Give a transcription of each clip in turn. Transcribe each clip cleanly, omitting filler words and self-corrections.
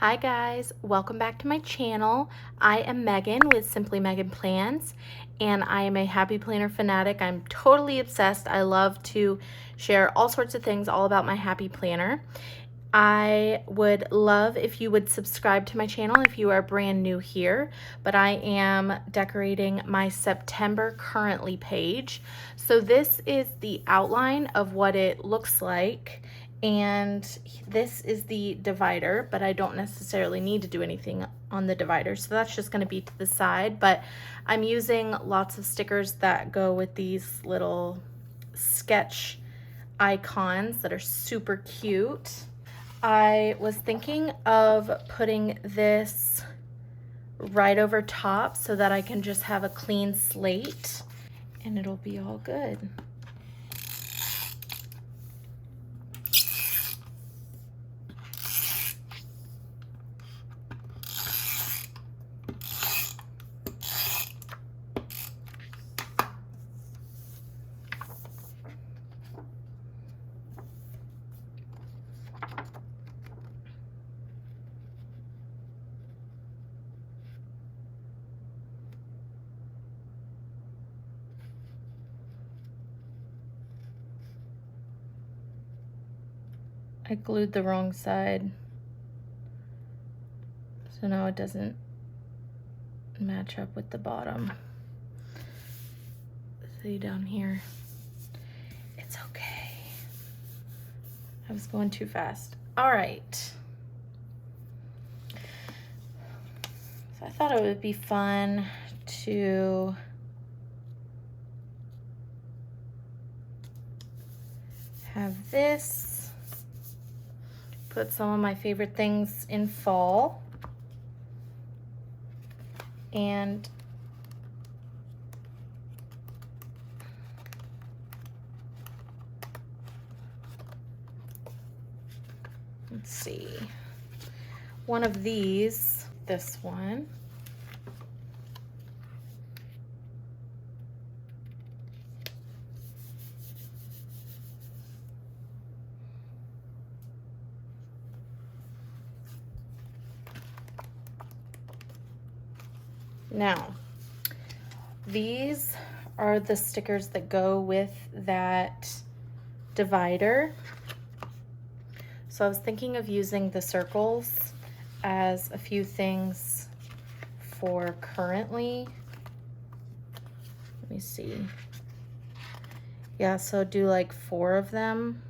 Hi guys, welcome back to my channel. I am Megan with Simply Megan Plans, and I am a happy planner fanatic. I'm totally obsessed. I love to share all sorts of things all about my happy planner. I would love if you would subscribe to my channel if you are brand new here, but I am decorating my September currently page. So this is the outline of what it looks like, and this is the divider, but I don't necessarily need to do anything on the divider, so that's just going to be to the side. But I'm using lots of stickers that go with these little sketch icons that are super cute. I was thinking of putting this right over top so that I can just have a clean slate and it'll be all good. I glued the wrong side, so now it doesn't match up with the bottom. See down here, it's okay. I was going too fast. All right. So I thought it would be fun to have this. Put some of my favorite things in fall, and let's see, one of these, this one, now these are the stickers that go with that divider. So I was thinking of using the circles as a few things for currently. Let me see. Yeah, so do like 4 of them.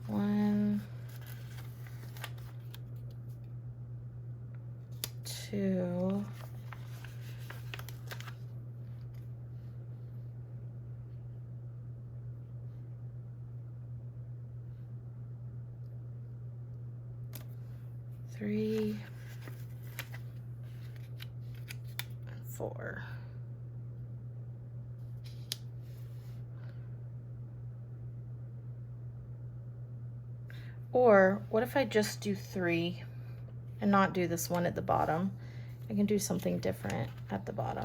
One, 2, 3, 4. Or what if I just do 3 and not do this one at the bottom? I can do something different at the bottom.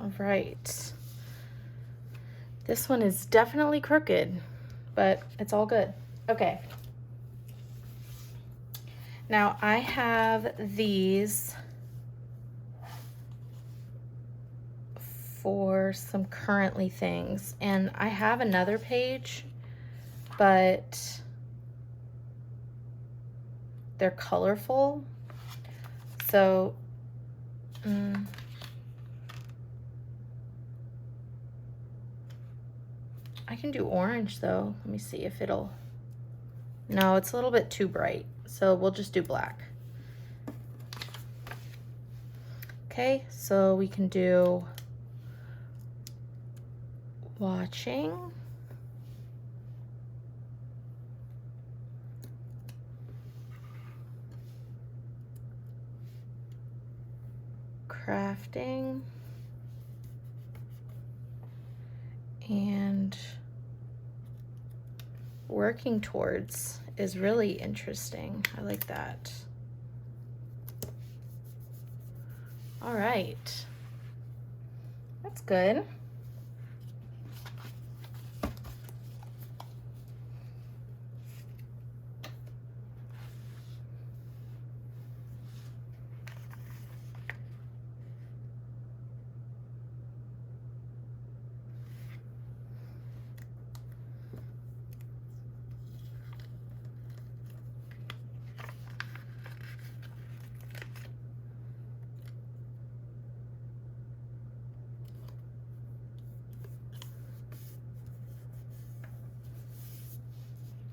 All right. This one is definitely crooked, but it's all good. Okay. Now I have these for some currently things, and I have another page, but they're colorful. So, I can do orange though. Let me see if it'll, no, it's a little bit too bright. So we'll just do black. Okay, so we can do watching. crafting and working towards is really interesting. I like that. All right, that's good.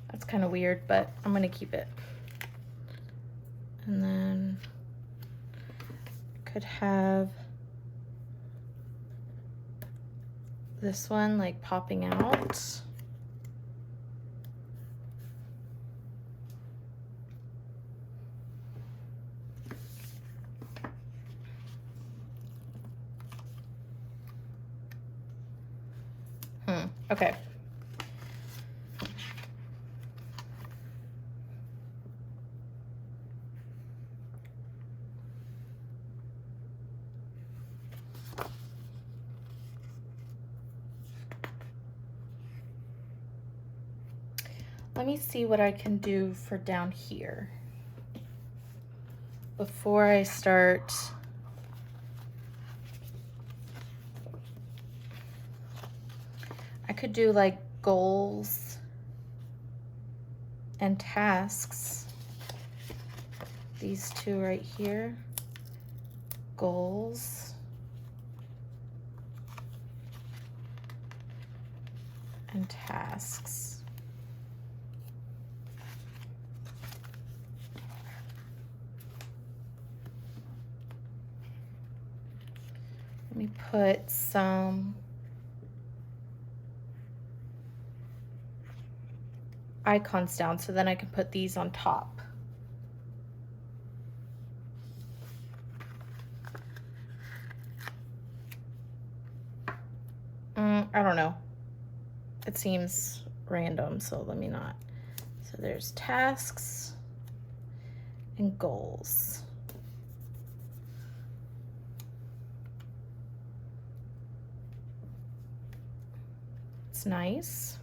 That's kind of weird, but I'm gonna keep it. And then could have this one like popping out. Okay. Let me see what I can do for down here before I start I could do like goals and tasks. These two right here. Goals and tasks. Let me put some icons down so then I can put these on top. I don't know. It seems random, so let me not. So there's tasks and goals. It's nice.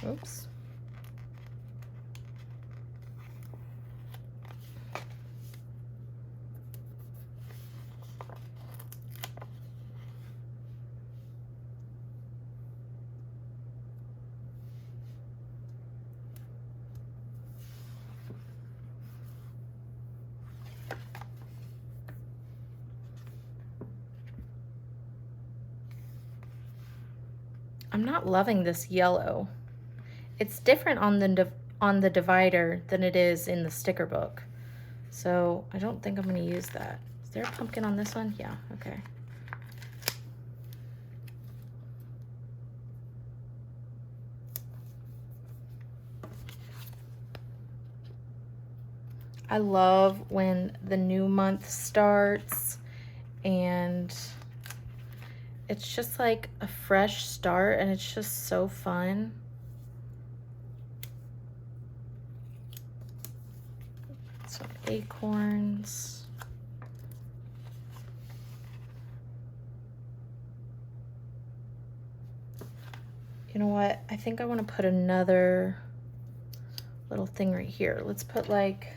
Oops. I'm not loving this yellow. It's different on the divider than it is in the sticker book. So I don't think I'm gonna use that. Is there a pumpkin on this one? Yeah, okay. I love when the new month starts and it's just like a fresh start and it's just so fun. Some acorns. You know what? I think I want to put another little thing right here. Let's put like,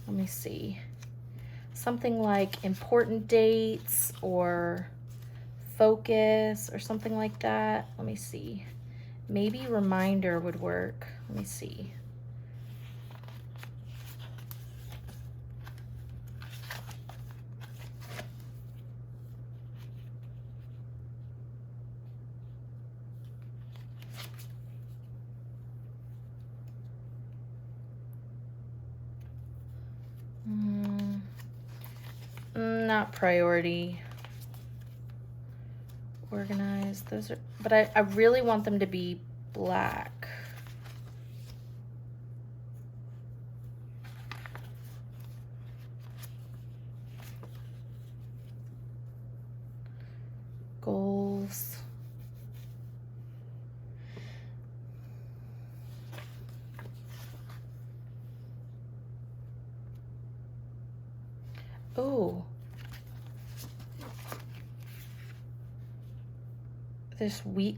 let me see, something like important dates or focus or something like that. Let me see. Maybe reminder would work. Let me see. not priority. Organize, those are, but I really want them to be black. Goals. Oh.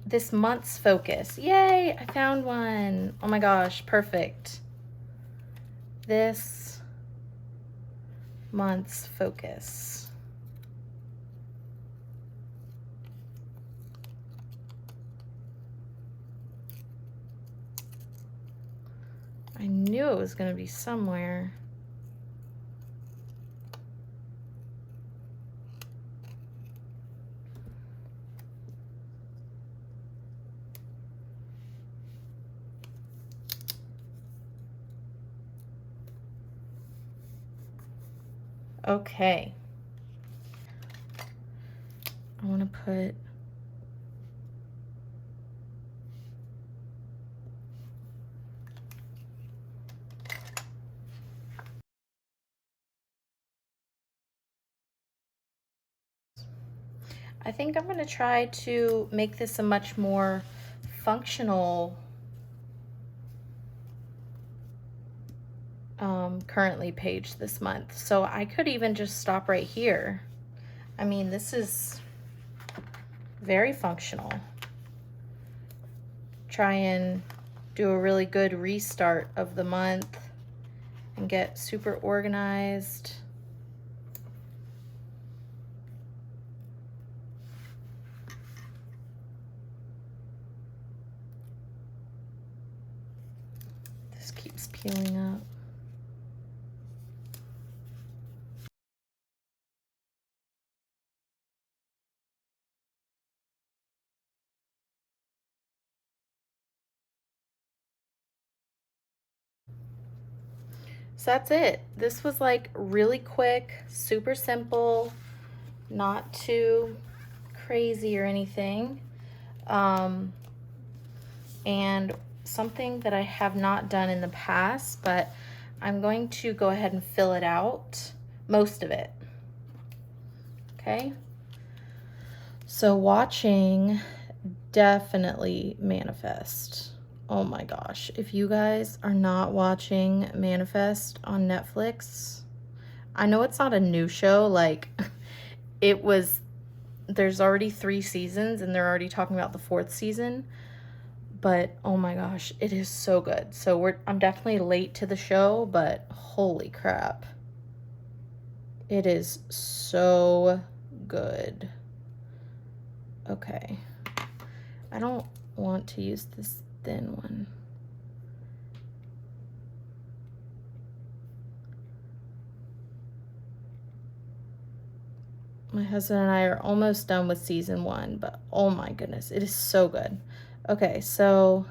This month's focus. Yay, I found one. Oh my gosh, perfect. This month's focus. I knew it was going to be somewhere. Okay. I want to put I think I'm going to try to make this a much more functional currently page this month. So I could even just stop right here. I mean, this is very functional. Try and do a really good restart of the month and get super organized. This keeps peeling up. So that's it. This was like really quick, super simple, not too crazy or anything. And something that I have not done in the past, but I'm going to go ahead and fill it out, most of it. Okay. So watching definitely Manifest. Oh my gosh, if you guys are not watching Manifest on Netflix, I know it's not a new show, like there's already 3 seasons and they're already talking about the 4th season, but oh my gosh, it is so good. So I'm definitely late to the show, but holy crap. It is so good. Okay. I don't want to use this thin one. My husband and I are almost done with season 1, but oh my goodness, it is so good. Okay, so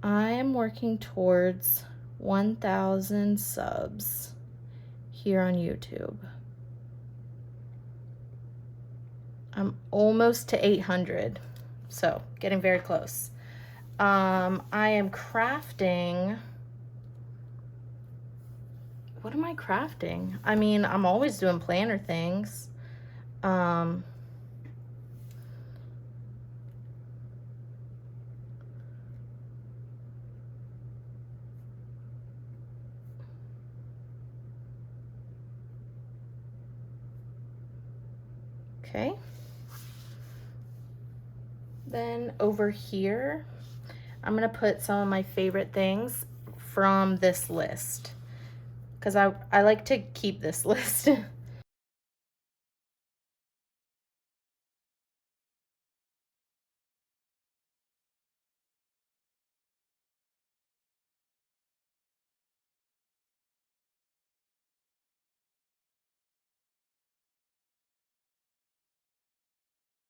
I am working towards 1,000 subs here on YouTube. I'm almost to 800, so getting very close. I am crafting. What am I crafting? I mean, I'm always doing planner things. Okay. Then over here, I'm gonna put some of my favorite things from this list, because I like to keep this list.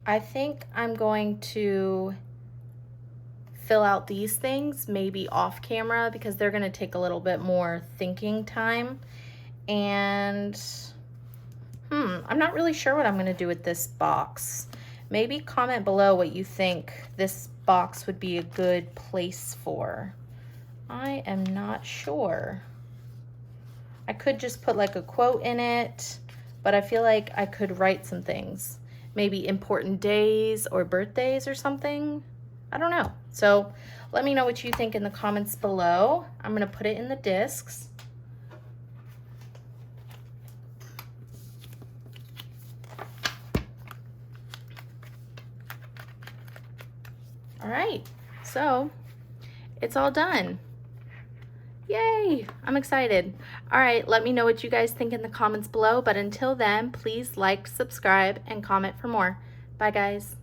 I think I'm going to fill out these things maybe off camera because they're going to take a little bit more thinking time. And I'm not really sure what I'm gonna do with this box. Maybe comment below what you think this box would be a good place for. I am not sure. I could just put like a quote in it, but I feel like I could write some things. Maybe important days or birthdays or something. I don't know. So let me know what you think in the comments below. I'm gonna put it in the discs. All right, so it's all done. Yay, I'm excited. All right, let me know what you guys think in the comments below, but until then, please like, subscribe, and comment for more. Bye, guys.